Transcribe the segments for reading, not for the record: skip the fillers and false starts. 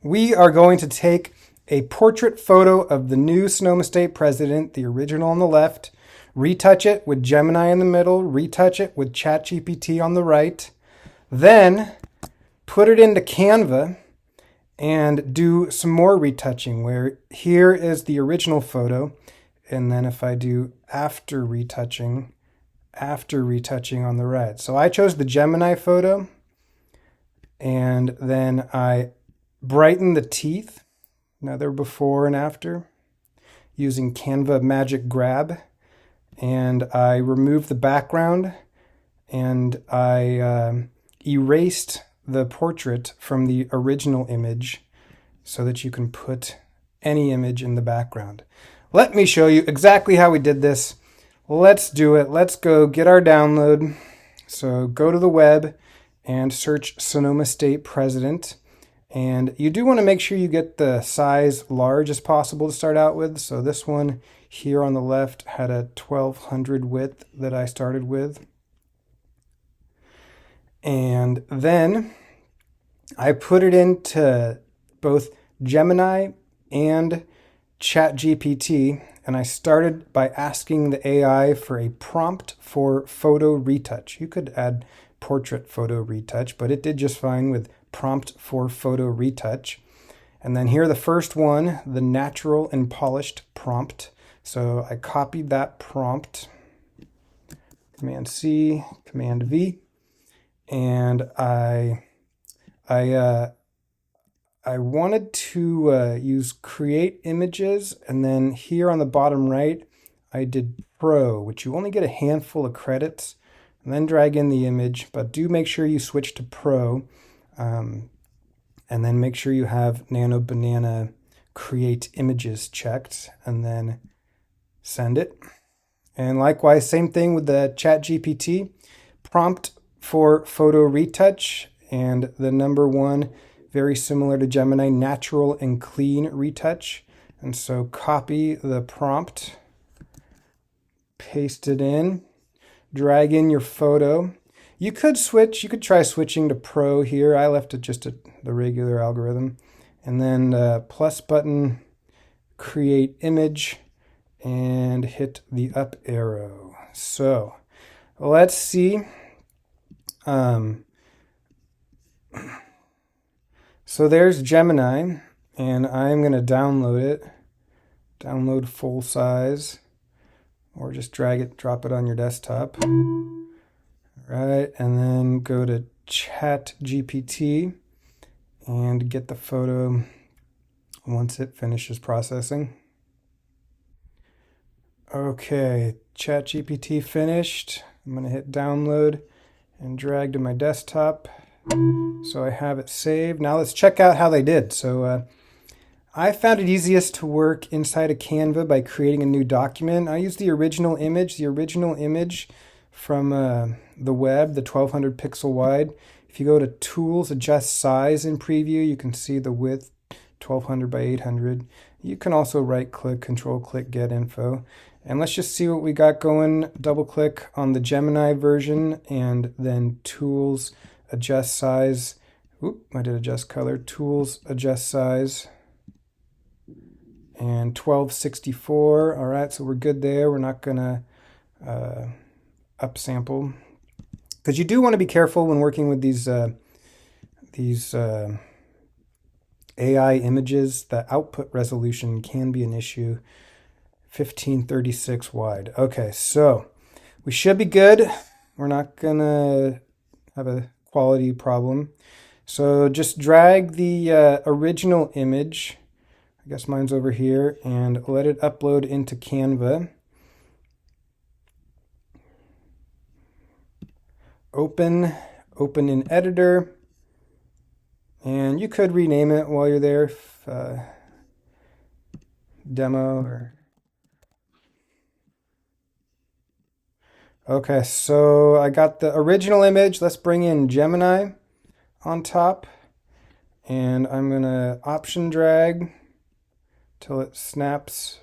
we are going to take a portrait photo of the new Sonoma State president, the original on the left, retouch it with Gemini in the middle, retouch it with ChatGPT on the right, then put it into Canva and do some more retouching, where here is the original photo. And then if I do after retouching on the right. So I chose the Gemini photo, and then I brighten the teeth, another before and after, using Canva Magic Grab. And I removed the background, and I erased the portrait from the original image so that you can put any image in the background. Let me show you exactly how we did this. Let's do it. Let's go get our download. So go to the web and search Sonoma State President. And you do want to make sure you get the size large as possible to start out with. So this one here on the left had a 1200 width that I started with. And then I put it into both Gemini and ChatGPT, and I started by asking the AI for a prompt for photo retouch. You could add portrait photo retouch, but it did just fine with prompt for photo retouch. And then here the first one, the natural and polished prompt. So I copied that prompt, Command C, Command V, and I wanted to use create images, and then here on the bottom right, I did Pro, which you only get a handful of credits, and then drag in the image, but do make sure you switch to Pro, and then make sure you have Nano Banana Create Images checked, and then send it. And likewise, same thing with the ChatGPT, prompt for photo retouch, and the number one, very similar to Gemini, natural and clean retouch. And so copy the prompt, paste it in, drag in your photo. You could try switching to Pro here. I left it just at the regular algorithm. And then plus button, create image, and hit the up arrow. So let's see. So there's Gemini, and I'm going to download it. Download full size, or just drag it, drop it on your desktop. All right, and then go to ChatGPT and get the photo once it finishes processing. Okay, ChatGPT finished. I'm going to hit download and drag to my desktop. So I have it saved. Now let's check out how they did. So I found it easiest to work inside of Canva by creating a new document. I used the original image from the web, the 1200 pixel wide. If you go to Tools, Adjust Size in Preview, you can see the width, 1200 by 800. You can also right-click, Control-click, Get Info. And let's just see what we got going. Double-click on the Gemini version, and then Tools, Adjust Size. Oop, I did Adjust Color. Tools, Adjust Size. And 1264. All right, so we're good there. We're not going to upsample. Because you do want to be careful when working with these AI images. The output resolution can be an issue. 1536 wide. Okay, so we should be good. We're not going to have a quality problem. So just drag the original image, I guess mine's over here, and let it upload into Canva. Open in editor, and you could rename it while you're there, demo or... Okay, so I got the original image. Let's bring in Gemini on top, and I'm gonna option drag till it snaps.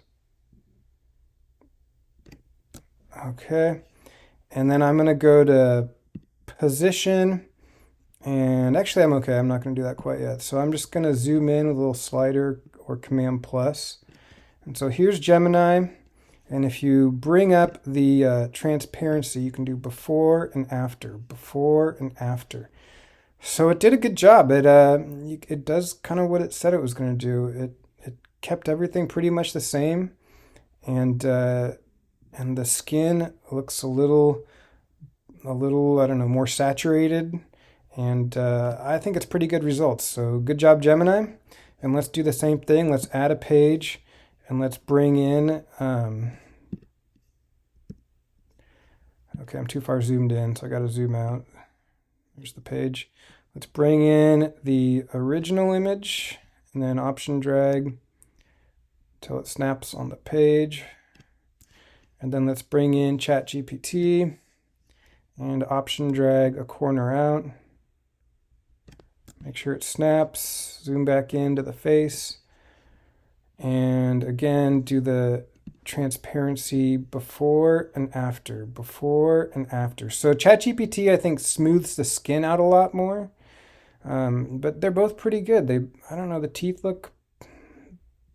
Okay, and then I'm gonna go to position And actually, I'm okay. I'm not going to do that quite yet. So I'm just going to zoom in with a little slider or Command plus. And so here's Gemini. And if you bring up the transparency, you can do before and after, before and after. So it did a good job. It does kind of what it said it was going to do. It kept everything pretty much the same, and the skin looks a little I don't know, more saturated, and I think it's pretty good results. So good job, Gemini. And let's do the same thing. Let's add a page, and let's bring in. Okay, I'm too far zoomed in, so I got to zoom out. Here's the page. Let's bring in the original image and then option drag until it snaps on the page. And then let's bring in ChatGPT and option drag a corner out. Make sure it snaps, zoom back into the face. And again, do the transparency before and after, before and after. So ChatGPT, I think, smooths the skin out a lot more. But they're both pretty good. I don't know, the teeth look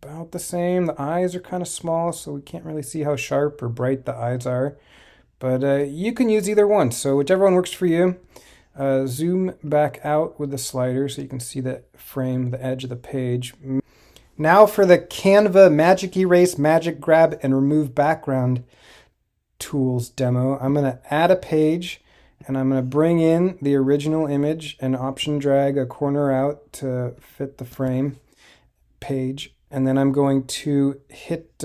about the same. The eyes are kind of small, so we can't really see how sharp or bright the eyes are. But you can use either one. So whichever one works for you. Zoom back out with the slider so you can see the frame, the edge of the page. Now for the Canva Magic Erase, Magic Grab, and Remove Background tools demo. I'm going to add a page, and I'm going to bring in the original image and option drag a corner out to fit the frame page. And then I'm going to hit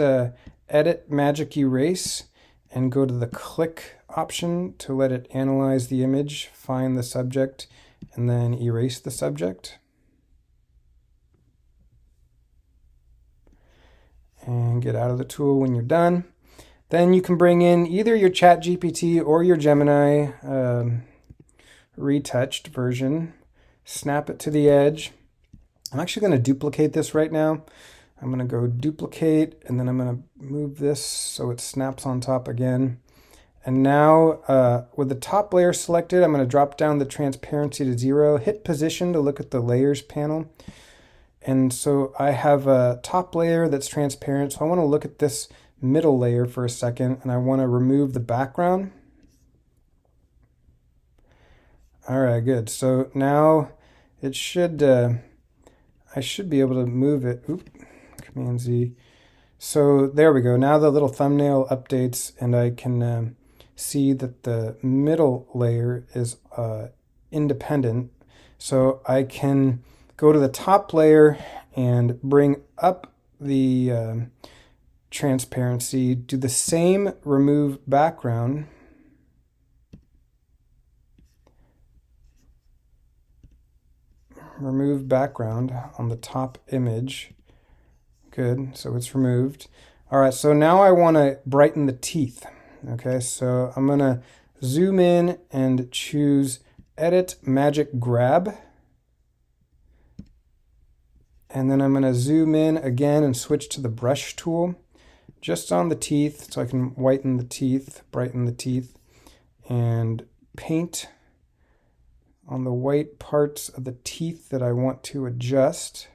Edit Magic Erase and go to the click option to let it analyze the image, find the subject, and then erase the subject. And get out of the tool when you're done. Then you can bring in either your ChatGPT or your Gemini retouched version, snap it to the edge. I'm actually going to duplicate this right now. I'm going to go duplicate, and then I'm going to move this so it snaps on top again. And now with the top layer selected, I'm going to drop down the transparency to 0, hit position to look at the layers panel. And so I have a top layer that's transparent, so I want to look at this middle layer for a second, and I want to remove the background. All right, good. So now it should, I should be able to move it. Oop, Command Z. So there we go. Now the little thumbnail updates, and I can see that the middle layer is independent. So I can go to the top layer and bring up the transparency, do the same remove background. Remove background on the top image. Good, so it's removed. All right, so now I want to brighten the teeth. Okay, so I'm going to zoom in and choose Edit Magic Grab. And then I'm going to zoom in again and switch to the brush tool just on the teeth so I can whiten the teeth, brighten the teeth, and paint on the white parts of the teeth that I want to adjust.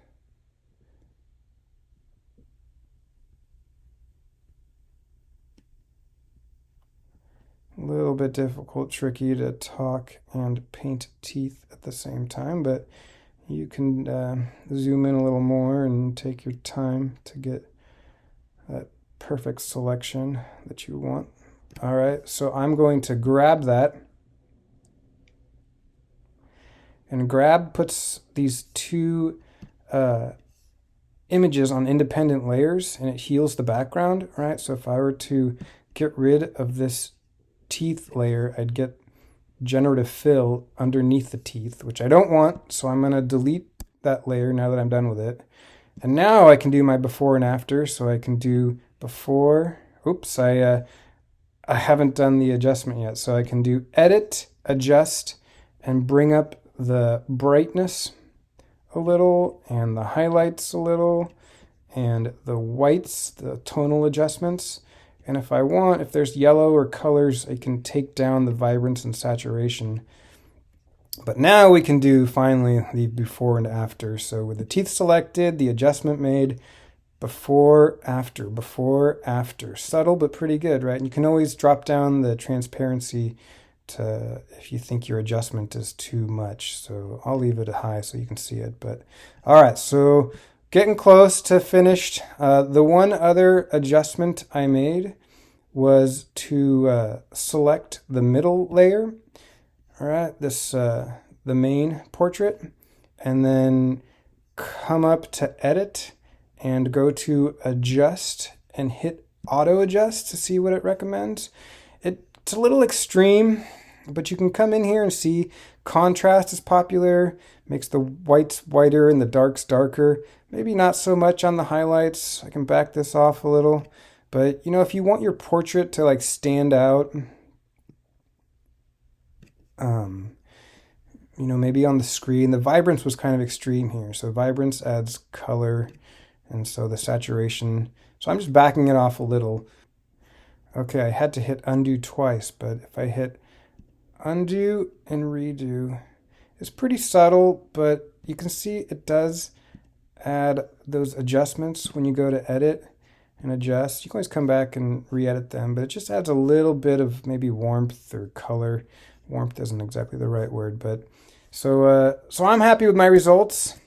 A little bit difficult, tricky to talk and paint teeth at the same time, but you can zoom in a little more and take your time to get that perfect selection that you want. All right, so I'm going to grab that. And grab puts these two images on independent layers, and it heals the background, right? So if I were to get rid of this teeth layer, I'd get generative fill underneath the teeth, which I don't want. So I'm going to delete that layer now that I'm done with it. And now I can do my before and after. So I can do before. Oops, I haven't done the adjustment yet. So I can do edit, adjust, and bring up the brightness a little and the highlights a little and the whites, the tonal adjustments. And if I want, if there's yellow or colors, I can take down the vibrance and saturation. But now we can do finally the before and after. So with the teeth selected, the adjustment made, before, after. Subtle, but pretty good, right? And you can always drop down the transparency to if you think your adjustment is too much. So I'll leave it high so you can see it. But all right, so getting close to finished. The one other adjustment I made was to select the middle layer. All right, this the main portrait, and then come up to edit and go to adjust and hit auto adjust to see what it recommends. It's a little extreme, but you can come in here and see contrast is popular, makes the whites whiter and the darks darker. Maybe not so much on the highlights. I can back this off a little, but you know, if you want your portrait to like stand out, you know, maybe on the screen, the vibrance was kind of extreme here. So vibrance adds color, and so the saturation. So I'm just backing it off a little. Okay, I had to hit undo twice, but if I hit undo and redo, it's pretty subtle, but you can see it does add those adjustments when you go to edit and adjust. You can always come back and re-edit them, but it just adds a little bit of maybe warmth or color. Warmth isn't exactly the right word, but so I'm happy with my results.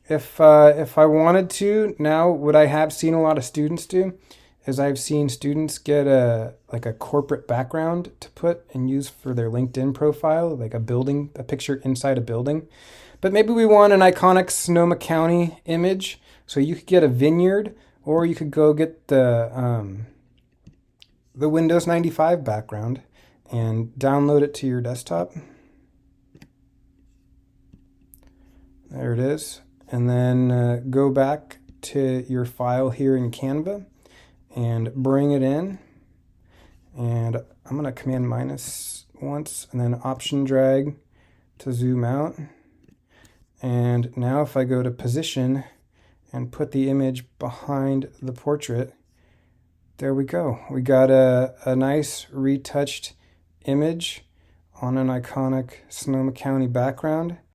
If I wanted to, now what I have seen a lot of students do is I've seen students get a corporate background to put and use for their LinkedIn profile, like a picture inside a building. But maybe we want an iconic Sonoma County image, so you could get a vineyard, or you could go get the Windows 95 background and download it to your desktop. There it is. And then go back to your file here in Canva and bring it in. And I'm going to Command minus once and then Option drag to zoom out. And now if I go to position and put the image behind the portrait, there we go. We got a nice retouched image on an iconic Sonoma County background.